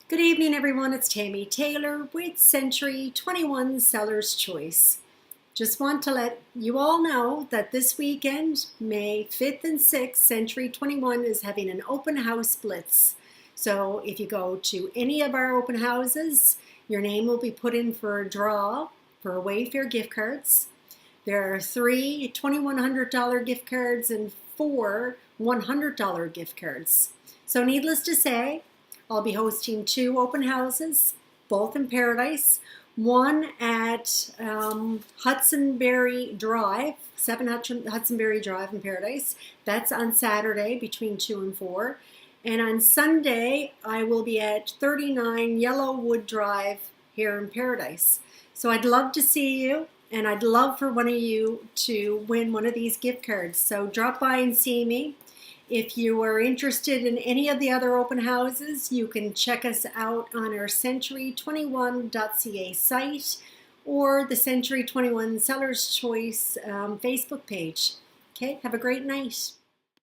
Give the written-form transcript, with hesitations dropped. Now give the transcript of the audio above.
Good evening, everyone. It's Tammy Taylor with Century 21 Seller's Choice. Just want to let you all know that this weekend, May 5th and 6th, Century 21 is having an open house blitz. So if you go to any of our open houses, your name will be put in for a draw for Wayfair gift cards. There are 3 $2,100 gift cards and 4 $100 gift cards. So needless to say, I'll be hosting 2 open houses, both in Paradise. One at Hudsonberry Drive, 7 Hudsonberry Drive in Paradise. That's on Saturday between 2 and 4. And on Sunday, I will be at 39 Yellowwood Drive here in Paradise. So I'd love to see you, and I'd love for one of you to win one of these gift cards. So drop by and see me. If you are interested in any of the other open houses, you can check us out on our century21.ca site or the Century 21 Seller's Choice Facebook page. Okay, have a great night.